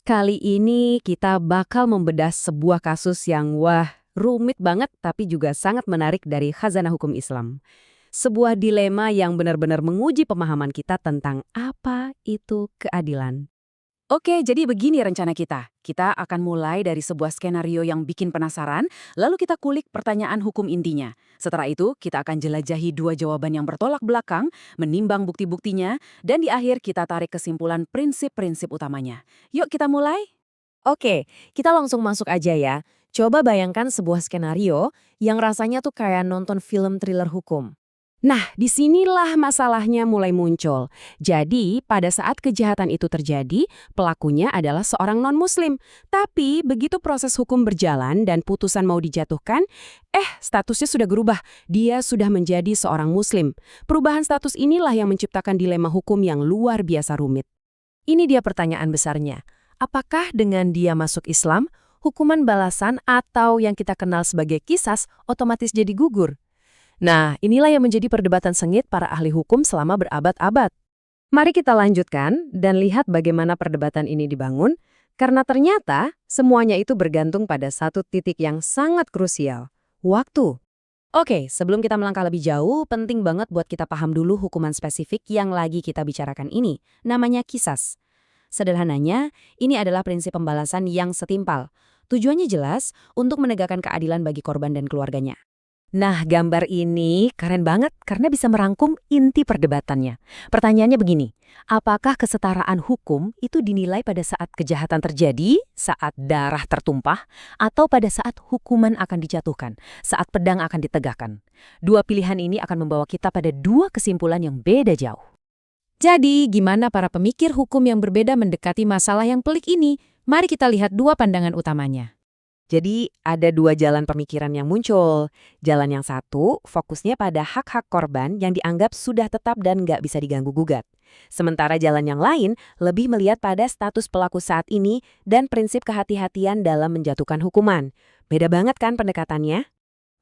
Kali ini kita bakal membedah sebuah kasus yang rumit banget tapi juga sangat menarik dari khazanah hukum Islam. Sebuah dilema yang benar-benar menguji pemahaman kita tentang apa itu keadilan. Oke, jadi begini rencana kita. Kita akan mulai dari sebuah skenario yang bikin penasaran, lalu kita kulik pertanyaan hukum intinya. Setelah itu, kita akan jelajahi dua jawaban yang bertolak belakang, menimbang bukti-buktinya, dan di akhir kita tarik kesimpulan prinsip-prinsip utamanya. Yuk kita mulai? Oke, kita langsung masuk aja ya. Coba bayangkan sebuah skenario yang rasanya tuh kayak nonton film thriller hukum. Nah, disinilah masalahnya mulai muncul. Jadi, pada saat kejahatan itu terjadi, pelakunya adalah seorang non-muslim. Tapi, begitu proses hukum berjalan dan putusan mau dijatuhkan, statusnya sudah berubah. Dia sudah menjadi seorang muslim. Perubahan status inilah yang menciptakan dilema hukum yang luar biasa rumit. Ini dia pertanyaan besarnya. Apakah dengan dia masuk Islam, hukuman balasan atau yang kita kenal sebagai qisas otomatis jadi gugur? Nah, inilah yang menjadi perdebatan sengit para ahli hukum selama berabad-abad. Mari kita lanjutkan dan lihat bagaimana perdebatan ini dibangun, karena ternyata semuanya itu bergantung pada satu titik yang sangat krusial, waktu. Oke, sebelum kita melangkah lebih jauh, penting banget buat kita paham dulu hukuman spesifik yang lagi kita bicarakan ini, namanya qisas. Sederhananya, ini adalah prinsip pembalasan yang setimpal. Tujuannya jelas untuk menegakkan keadilan bagi korban dan keluarganya. Nah, gambar ini keren banget karena bisa merangkum inti perdebatannya. Pertanyaannya begini, apakah kesetaraan hukum itu dinilai pada saat kejahatan terjadi, saat darah tertumpah, atau pada saat hukuman akan dijatuhkan, saat pedang akan ditegakkan? Dua pilihan ini akan membawa kita pada dua kesimpulan yang beda jauh. Jadi, gimana para pemikir hukum yang berbeda mendekati masalah yang pelik ini? Mari kita lihat dua pandangan utamanya. Jadi ada dua jalan pemikiran yang muncul. Jalan yang satu fokusnya pada hak-hak korban yang dianggap sudah tetap dan nggak bisa diganggu-gugat. Sementara jalan yang lain lebih melihat pada status pelaku saat ini dan prinsip kehati-hatian dalam menjatuhkan hukuman. Beda banget kan pendekatannya?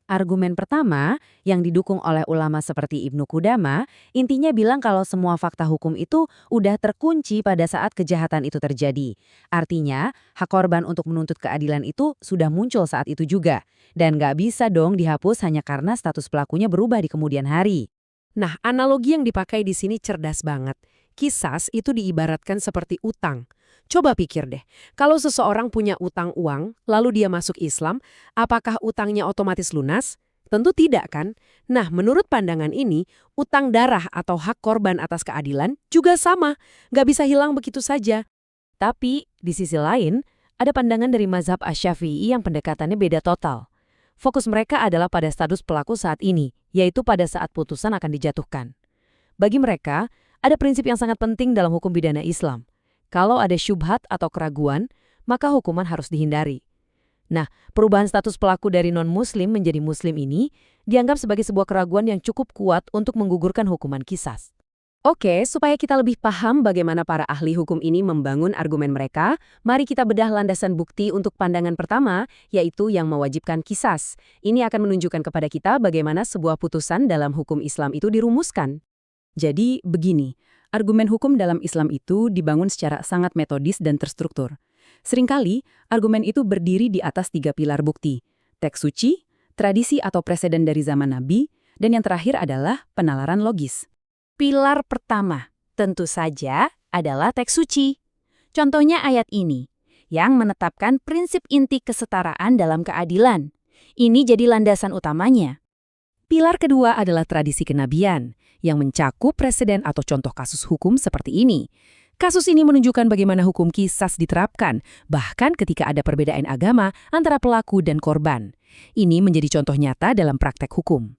Argumen pertama, yang didukung oleh ulama seperti Ibnu Qudamah, intinya bilang kalau semua fakta hukum itu udah terkunci pada saat kejahatan itu terjadi. Artinya, hak korban untuk menuntut keadilan itu sudah muncul saat itu juga. Dan nggak bisa dong dihapus hanya karena status pelakunya berubah di kemudian hari. Nah, analogi yang dipakai di sini cerdas banget. Qisas itu diibaratkan seperti utang. Coba pikir deh, kalau seseorang punya utang uang, lalu dia masuk Islam, apakah utangnya otomatis lunas? Tentu tidak kan? Nah, menurut pandangan ini, utang darah atau hak korban atas keadilan juga sama, nggak bisa hilang begitu saja. Tapi, di sisi lain, ada pandangan dari mazhab Asy-Syafi'i yang pendekatannya beda total. Fokus mereka adalah pada status pelaku saat ini, yaitu pada saat putusan akan dijatuhkan. Bagi mereka, ada prinsip yang sangat penting dalam hukum pidana Islam. Kalau ada syubhat atau keraguan, maka hukuman harus dihindari. Nah, perubahan status pelaku dari non-muslim menjadi muslim ini dianggap sebagai sebuah keraguan yang cukup kuat untuk menggugurkan hukuman qisas. Oke, supaya kita lebih paham bagaimana para ahli hukum ini membangun argumen mereka, mari kita bedah landasan bukti untuk pandangan pertama, yaitu yang mewajibkan qisas. Ini akan menunjukkan kepada kita bagaimana sebuah putusan dalam hukum Islam itu dirumuskan. Jadi, begini. Argumen hukum dalam Islam itu dibangun secara sangat metodis dan terstruktur. Seringkali, argumen itu berdiri di atas 3 pilar bukti, teks suci, tradisi atau preseden dari zaman Nabi, dan yang terakhir adalah penalaran logis. Pilar pertama, tentu saja, adalah teks suci. Contohnya ayat ini, yang menetapkan prinsip inti kesetaraan dalam keadilan. Ini jadi landasan utamanya. Pilar kedua adalah tradisi kenabian, yang mencakup preseden atau contoh kasus hukum seperti ini. Kasus ini menunjukkan bagaimana hukum qisas diterapkan, bahkan ketika ada perbedaan agama antara pelaku dan korban. Ini menjadi contoh nyata dalam praktek hukum.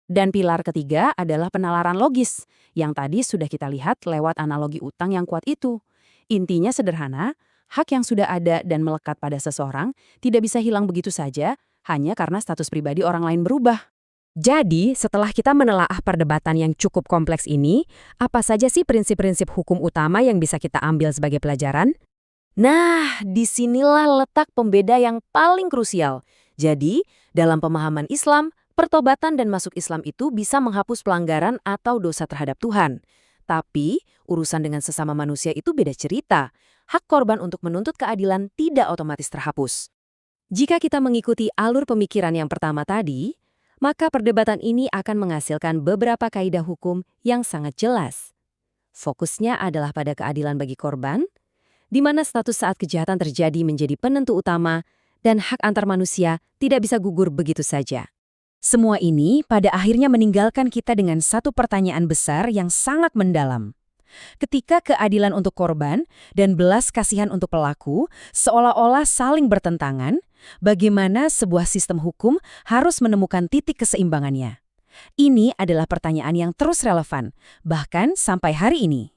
Dan pilar ketiga adalah penalaran logis, yang tadi sudah kita lihat lewat analogi utang yang kuat itu. Intinya sederhana, hak yang sudah ada dan melekat pada seseorang tidak bisa hilang begitu saja, hanya karena status pribadi orang lain berubah. Jadi, setelah kita menelaah perdebatan yang cukup kompleks ini, apa saja sih prinsip-prinsip hukum utama yang bisa kita ambil sebagai pelajaran? Nah, disinilah letak pembeda yang paling krusial. Jadi, dalam pemahaman Islam, pertobatan dan masuk Islam itu bisa menghapus pelanggaran atau dosa terhadap Tuhan. Tapi, urusan dengan sesama manusia itu beda cerita. hak korban untuk menuntut keadilan tidak otomatis terhapus. Jika kita mengikuti alur pemikiran yang pertama tadi, maka perdebatan ini akan menghasilkan beberapa kaidah hukum yang sangat jelas. Fokusnya adalah pada keadilan bagi korban, di mana status saat kejahatan terjadi menjadi penentu utama dan hak antar manusia tidak bisa gugur begitu saja. Semua ini pada akhirnya meninggalkan kita dengan satu pertanyaan besar yang sangat mendalam. Ketika keadilan untuk korban dan belas kasihan untuk pelaku seolah-olah saling bertentangan, bagaimana sebuah sistem hukum harus menemukan titik keseimbangannya? Ini adalah pertanyaan yang terus relevan, bahkan sampai hari ini.